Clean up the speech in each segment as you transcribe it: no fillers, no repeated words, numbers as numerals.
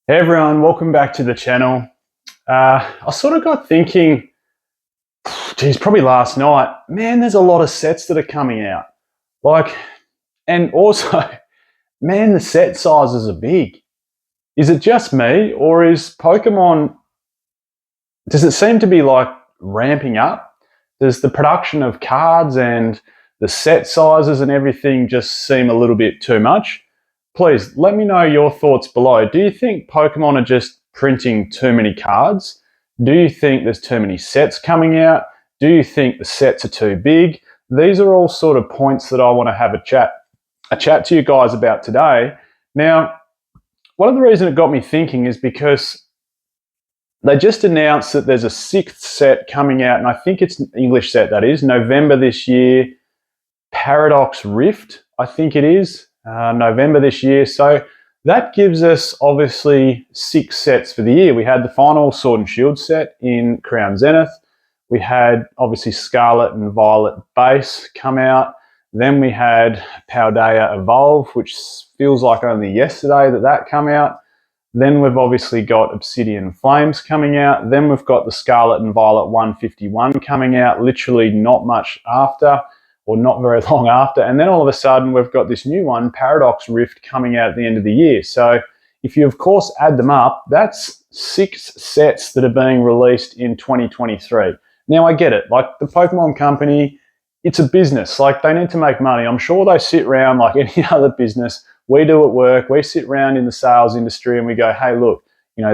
Hey everyone, welcome back to the channel. I sort of got thinking, geez, probably last night, man, there's a lot of sets that are coming out. And also, man, the set sizes are big. Is it just me, or is Pokemon, does it seem to be like ramping up? Does the production of cards and the set sizes and everything just seem a little bit too much? Please let me know your thoughts below. Do you think Pokemon are just printing too many cards? Do you think there's too many sets coming out? Do you think the sets are too big? These are all sort of points that I want to have a chat to you guys about today. Now, one of the reasons it got me thinking is because they just announced that there's a sixth set coming out, and I think it's an English set, that is, November this year. Paradox Rift, I think it is, November this year. So that gives us obviously 6 sets for the year. We had the final Sword and Shield set in Crown Zenith. We had obviously Scarlet and Violet base come out. Then we had Paldea Evolve, which feels like only yesterday that came out. Then we've obviously got Obsidian Flames coming out. Then we've got the Scarlet and Violet 151 coming out, literally not much after, or not very long after. And then all of a sudden we've got this new one, Paradox Rift, coming out at the end of the year. So if you of course add them up, that's 6 sets that are being released in 2023. Now I get it, like the Pokemon company, it's a business, like they need to make money. I'm sure they sit around like any other business. We do at work, we sit around in the sales industry and we go, hey, look,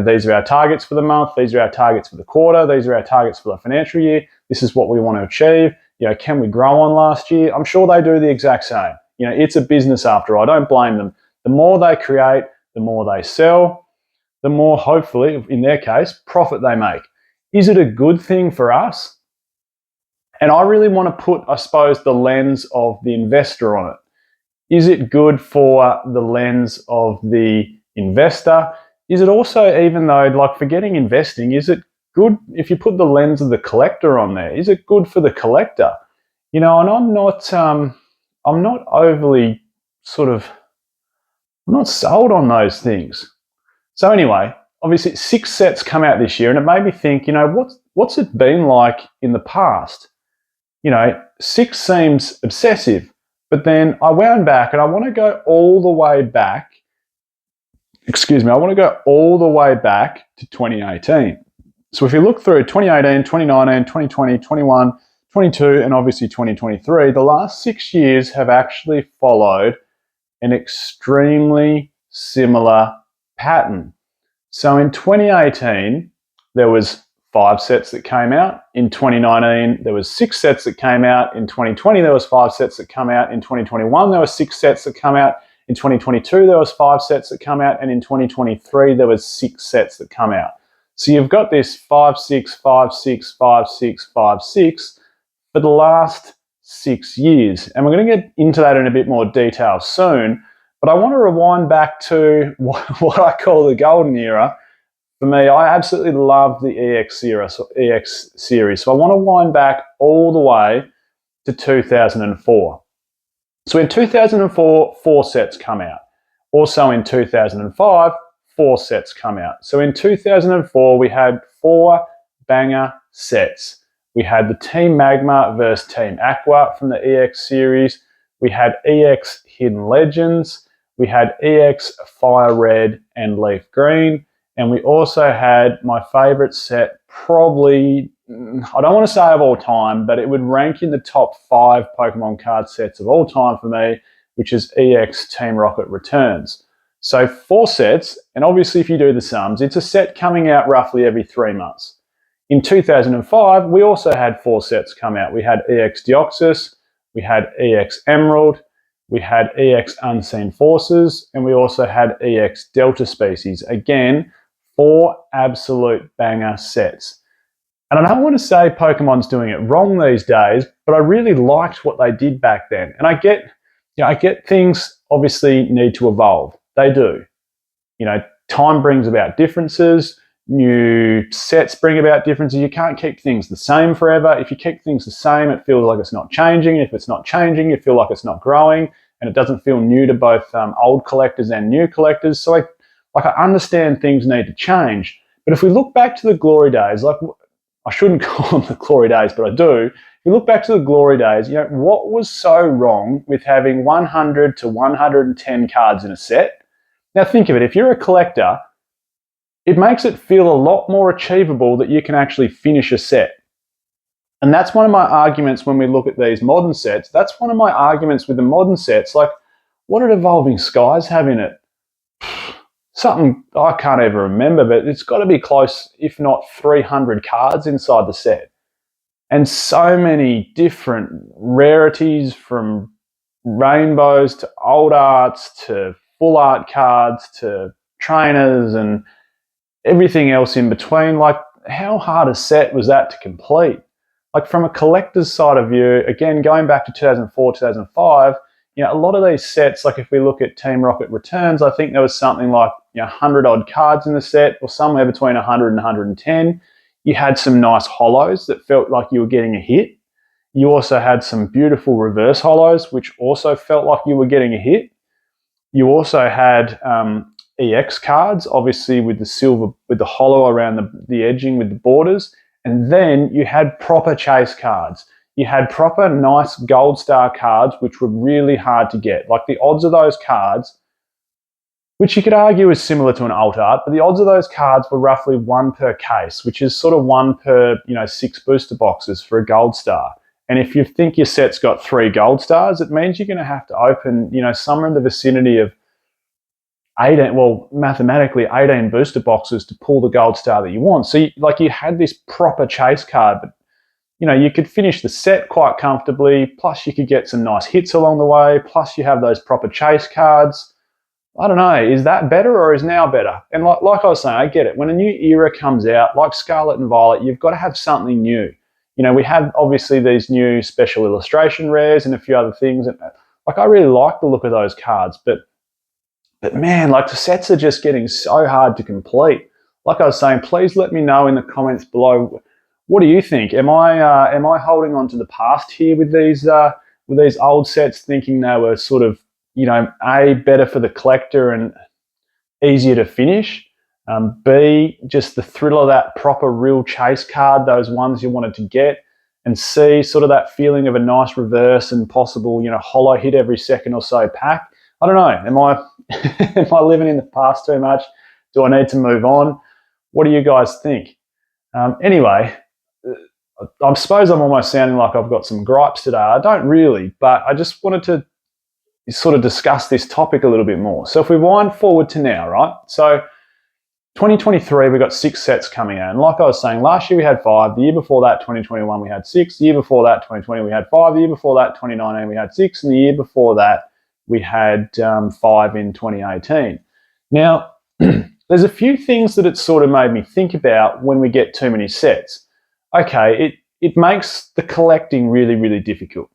these are our targets for the month, these are our targets for the quarter, these are our targets for the financial year, this is what we want to achieve. Can we grow on last year? I'm sure they do the exact same. It's a business after all. I don't blame them. The more they create, the more they sell, the more, hopefully, in their case, profit they make. Is it a good thing for us? And I really want to put, I suppose, the lens of the investor on it. Is it good for the lens of the investor? Is it also, even though, like forgetting investing, is it good if you put the lens of the collector on there? Is it good for the collector? And I'm not overly I'm not sold on those things. So anyway, obviously 6 sets come out this year, and it made me think, what's it been like in the past? 6 seems obsessive. But then I wound back, and I want to go all the way back. I want to go all the way back to 2018. So if you look through 2018, 2019, 2020, 21, 22, and obviously 2023, the last 6 years have actually followed an extremely similar pattern. So in 2018, there was 5 sets that came out. In 2019, there was 6 sets that came out. In 2020, there was 5 sets that come out. In 2021, there were 6 sets that come out. In 2022, there was 5 sets that come out. And in 2023, there was 6 sets that come out. So you've got this 5, 6, 5, 6, 5, 6, 5, 6 for the last 6 years. And we're going to get into that in a bit more detail soon. But I want to rewind back to what I call the golden era. For me, I absolutely love the EX series. So I want to wind back all the way to 2004. So in 2004, 4 sets come out. Also in 2005, 4 sets come out. So in 2004, we had 4 banger sets. We had the Team Magma versus Team Aqua from the EX series. We had EX Hidden Legends. We had EX Fire Red and Leaf Green. And we also had my favorite set, probably, I don't want to say of all time, but it would rank in the top 5 Pokemon card sets of all time for me, which is EX Team Rocket Returns. So 4 sets, and obviously if you do the sums, it's a set coming out roughly every 3 months. In 2005, we also had 4 sets come out. We had EX Deoxys, we had EX Emerald, we had EX Unseen Forces, and we also had EX Delta Species. Again, 4 absolute banger sets. And I don't want to say Pokemon's doing it wrong these days, but I really liked what they did back then. And I get things obviously need to evolve. They do. Time brings about differences. New sets bring about differences. You can't keep things the same forever. If you keep things the same, it feels like it's not changing. If it's not changing, you feel like it's not growing, and it doesn't feel new to both old collectors and new collectors. So Like, I understand things need to change, but if we look back to the glory days, like, I shouldn't call them the glory days, but I do. If you look back to the glory days, you know, what was so wrong with having 100 to 110 cards in a set? Now think of it, if you're a collector, it makes it feel a lot more achievable that you can actually finish a set. And that's one of my arguments when we look at these modern sets. That's one of my arguments with the modern sets. Like, what did Evolving Skies have in it? Something I can't even remember, but it's got to be close, if not 300 cards inside the set. And so many different rarities, from rainbows to old arts to full art cards to trainers and everything else in between. Like, how hard a set was that to complete? Like, from a collector's side of view, again, going back to 2004, 2005, you know, a lot of these sets, like if we look at Team Rocket Returns, I think there was something like, you know, 100 odd cards in the set, or somewhere between 100 and 110. You had some nice holos that felt like you were getting a hit. You also had some beautiful reverse holos, which also felt like you were getting a hit. You also had EX cards, obviously with the silver, with the holo around the edging with the borders. And then you had proper chase cards. You had proper nice gold star cards, which were really hard to get. Like, the odds of those cards, which you could argue is similar to an alt art, but the odds of those cards were roughly 1 per case, which is sort of 1 per, you know, 6 booster boxes for a gold star. And if you think your set's got 3 gold stars, it means you're going to have to open, you know, somewhere in the vicinity of 18, well, mathematically 18 booster boxes to pull the gold star that you want. So you had this proper chase card, but you know, you could finish the set quite comfortably, plus you could get some nice hits along the way, plus you have those proper chase cards. I don't know, is that better or is now better? And like I was saying, I get it. When a new era comes out, like Scarlet and Violet, you've got to have something new. You know, we have obviously these new special illustration rares and a few other things. Like, I really like the look of those cards, but man, like, the sets are just getting so hard to complete. Like I was saying, please let me know in the comments below. What do you think? Am I holding on to the past here with these old sets, thinking they were sort of, you know, A, better for the collector and easier to finish, B, just the thrill of that proper real chase card, those ones you wanted to get, and C, sort of that feeling of a nice reverse and possible, you know, holo hit every second or so pack? I don't know. Am I am I living in the past too much? Do I need to move on? What do you guys think? Anyway, I suppose I'm almost sounding like I've got some gripes today. I don't really, but I just wanted to sort of discuss this topic a little bit more. So if we wind forward to now, right? So 2023, we've got 6 sets coming out. And like I was saying, last year we had 5. The year before that, 2021, we had 6. The year before that, 2020, we had 5. The year before that, 2019, we had 6. And the year before that, we had 5 in 2018. Now, there's a few things that it sort of made me think about when we get too many sets. Okay, it makes the collecting really, really difficult.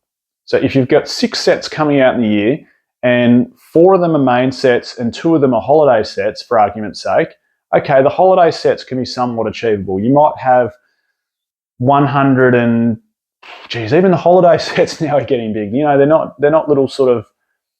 So if you've got 6 sets coming out in the year and 4 of them are main sets and 2 of them are holiday sets, for argument's sake, okay, the holiday sets can be somewhat achievable. You might have 100 and, geez, even the holiday sets now are getting big. You know, they're not little sort of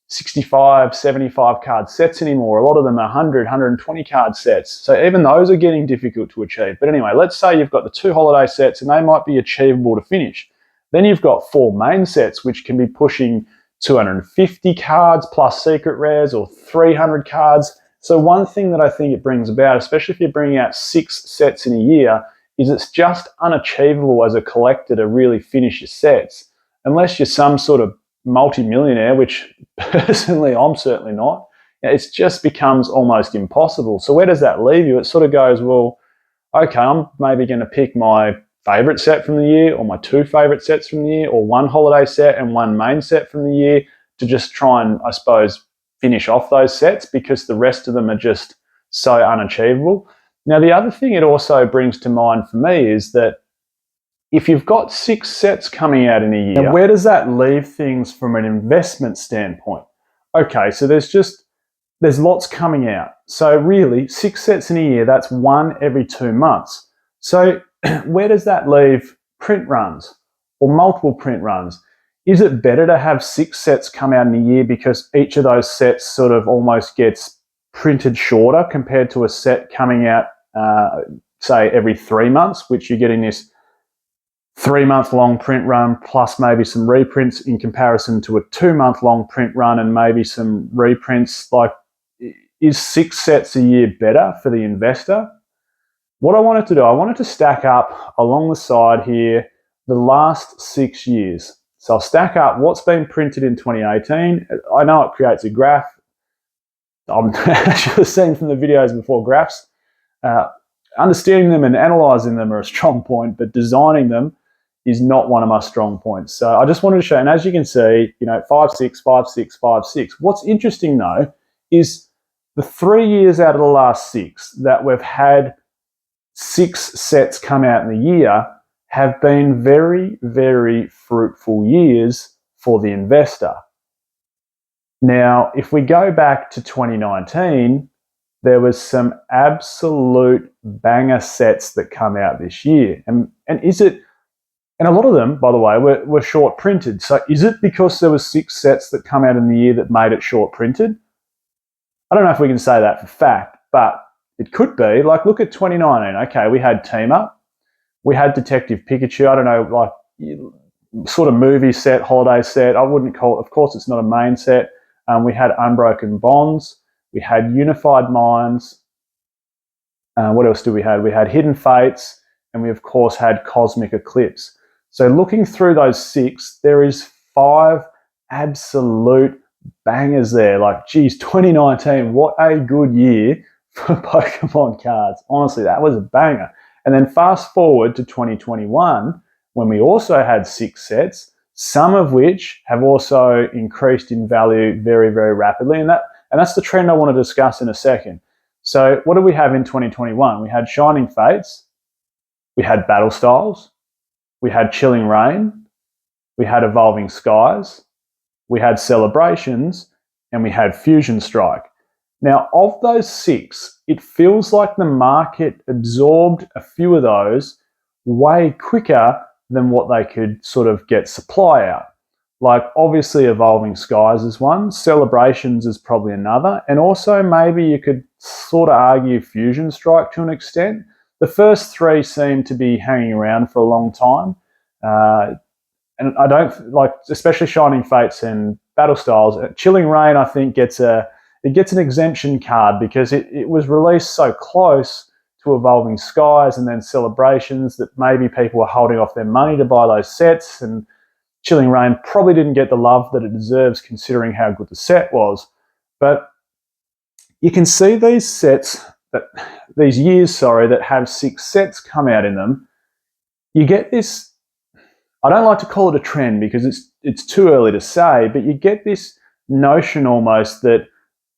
65, 75 card sets anymore. A lot of them are 100, 120 card sets. So even those are getting difficult to achieve. But anyway, let's say you've got the 2 holiday sets and they might be achievable to finish. Then you've got 4 main sets, which can be pushing 250 cards plus secret rares, or 300 cards. So one thing that I think it brings about, especially if you're bringing out 6 sets in a year, is it's just unachievable as a collector to really finish your sets, unless you're some sort of multi-millionaire, which personally I'm certainly not. It just becomes almost impossible. So where does that leave you? It sort of goes, well, okay, I'm maybe going to pick my favorite set from the year, or my 2 favorite sets from the year, or 1 holiday set and 1 main set from the year, to just try and, I suppose, finish off those sets, because the rest of them are just so unachievable. Now, the other thing it also brings to mind for me is that if you've got 6 sets coming out in a year, where does that leave things from an investment standpoint? Okay, so there's lots coming out. So really, 6 sets in a year, that's 1 every 2 months. So where does that leave print runs or multiple print runs? Is it better to have 6 sets come out in a year because each of those sets sort of almost gets printed shorter compared to a set coming out, say, every 3 months, which you're getting this 3-month long print run plus maybe some reprints in comparison to a 2-month long print run and maybe some reprints. Like, is 6 sets a year better for the investor? What I wanted to do, I wanted to stack up along the side here the last 6 years. So I'll stack up what's been printed in 2018. I know it creates a graph. I'm actually seeing from the videos before, graphs. Understanding them and analysing them are a strong point, but designing them is not one of my strong points. So I just wanted to show, and as you can see, 5, 6, 5, 6, 5, 6. What's interesting though is the 3 years out of the last 6 that we've had 6 sets come out in the year have been very, very fruitful years for the investor. Now, if we go back to 2019, there was some absolute banger sets that come out this year. And a lot of them, by the way, were short printed. So is it because there was 6 sets that come out in the year that made it short printed? I don't know if we can say that for fact, but it could be. Like, look at 2019. Okay, we had Team Up. We had Detective Pikachu. I don't know, like sort of movie set, holiday set. I wouldn't call it, of course, it's not a main set. We had Unbroken Bonds. We had Unified Minds. What else do we have? We had Hidden Fates. And we, of course, had Cosmic Eclipse. So looking through those 6, there is 5 absolute bangers there. Like, geez, 2019, what a good year for Pokemon cards. Honestly, that was a banger. And then fast forward to 2021, when we also had 6 sets, some of which have also increased in value very, very rapidly. And that's the trend I want to discuss in a second. So what do we have in 2021? We had Shining Fates, we had Battle Styles, we had Chilling Reign, we had Evolving Skies, we had Celebrations, and we had Fusion Strike. Now, of those 6, it feels like the market absorbed a few of those way quicker than what they could sort of get supply out. Like, obviously, Evolving Skies is one, Celebrations is probably another, and also maybe you could sort of argue Fusion Strike to an extent. The first 3 seem to be hanging around for a long time. And I don't like, especially Shining Fates and Battle Styles. Chilling Reign, I think, gets an exemption card because it was released so close to Evolving Skies and then Celebrations that maybe people were holding off their money to buy those sets, and Chilling Reign probably didn't get the love that it deserves considering how good the set was. But you can see these sets, these years, that have 6 sets come out in them. You get this, I don't like to call it a trend because it's too early to say, but you get this notion almost that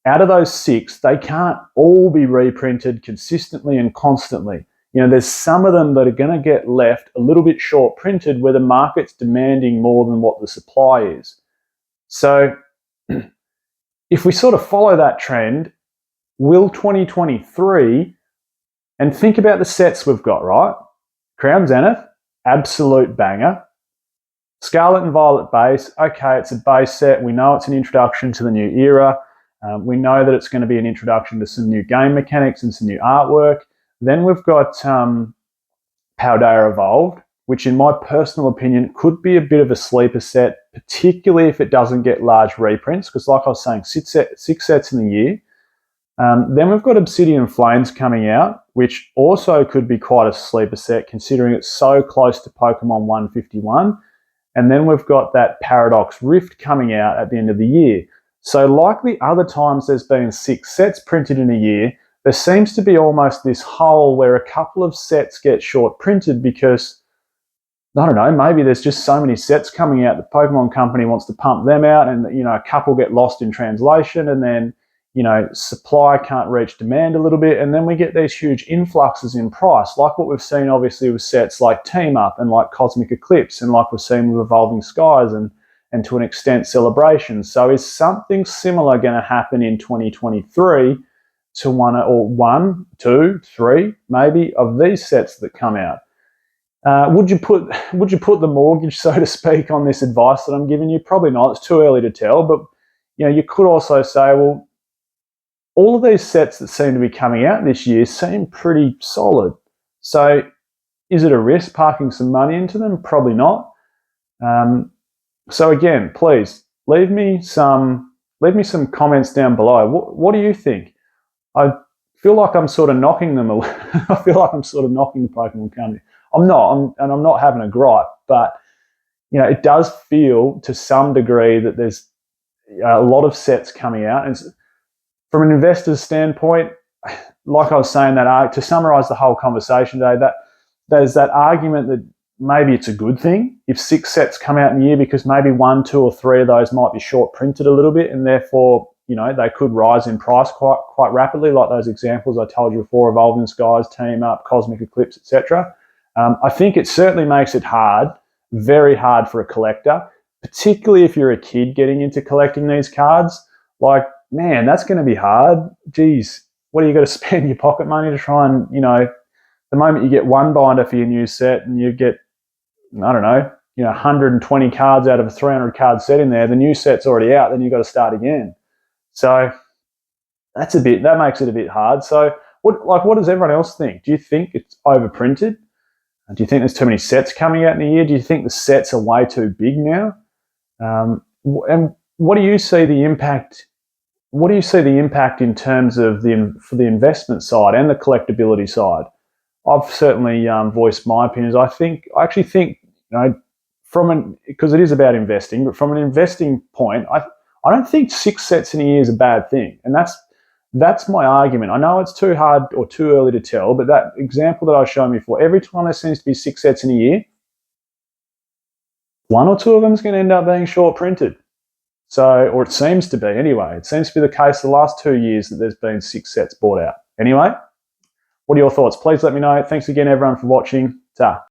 out of those 6, they can't all be reprinted consistently and constantly. There's some of them that are going to get left a little bit short printed where the market's demanding more than what the supply is. So if we sort of follow that trend, will 2023, and think about the sets we've got, right? Crown Zenith, absolute banger. Scarlet and Violet base, okay, it's a base set. We know it's an introduction to the new era. We know that it's going to be an introduction to some new game mechanics and some new artwork. Then we've got Paldea Evolved, which in my personal opinion could be a bit of a sleeper set, particularly if it doesn't get large reprints, because like I was saying, 6 sets in the year. Then we've got Obsidian Flames coming out, which also could be quite a sleeper set considering it's so close to Pokemon 151. And then we've got that Paradox Rift coming out at the end of the year. So like the other times there's been 6 sets printed in a year, there seems to be almost this hole where a couple of sets get short printed because, I don't know, maybe there's just so many sets coming out, the Pokemon company wants to pump them out, and a couple get lost in translation, and then supply can't reach demand a little bit, and then we get these huge influxes in price, like what we've seen obviously with sets like Team Up and like Cosmic Eclipse, and like we've seen with Evolving Skies and to an extent Celebrations. So is something similar going to happen in 2023 to 1, 2, 3 maybe of these sets that come out? Would you put the mortgage, so to speak, on this advice that I'm giving you? Probably not. It's too early to tell. But you could also say, well, all of these sets that seem to be coming out this year seem pretty solid. So is it a risk parking some money into them? Probably not. So again, please leave me some comments down below. What do you think? I feel like I'm sort of knocking them. I feel like I'm sort of knocking the Pokemon company. I'm not, and I'm not having a gripe, but it does feel to some degree that there's a lot of sets coming out, and from an investor's standpoint, like I was saying, that to summarise the whole conversation today, that there's that argument that maybe it's a good thing if 6 sets come out in a year, because maybe 1, 2, or 3 of those might be short printed a little bit, and therefore they could rise in price quite rapidly, like those examples I told you before: Evolving Skies, Team Up, Cosmic Eclipse, etc. I think it certainly makes it hard, very hard for a collector, particularly if you're a kid getting into collecting these cards. Like, man, that's going to be hard. Geez, what are you got to spend your pocket money to try and, the moment you get one binder for your new set and you get, I don't know, 120 cards out of a 300 card set in there, the new set's already out, then you've got to start again. So that makes it a bit hard. So what does everyone else think? Do you think it's overprinted? Do you think there's too many sets coming out in a year? Do you think the sets are way too big now? And what do you see the impact? What do you see the impact in terms of for the investment side and the collectability side? I've certainly voiced my opinions. I actually think, because it is about investing, but from an investing point, I don't think 6 sets in a year is a bad thing, and that's my argument. I know it's too hard or too early to tell, but that example that I was showing before, every time there seems to be 6 sets in a year, 1 or 2 of them is going to end up being short printed. So, or it seems to be anyway. It seems to be the case the last 2 years that there's been 6 sets bought out. Anyway, what are your thoughts? Please let me know. Thanks again, everyone, for watching. Ta.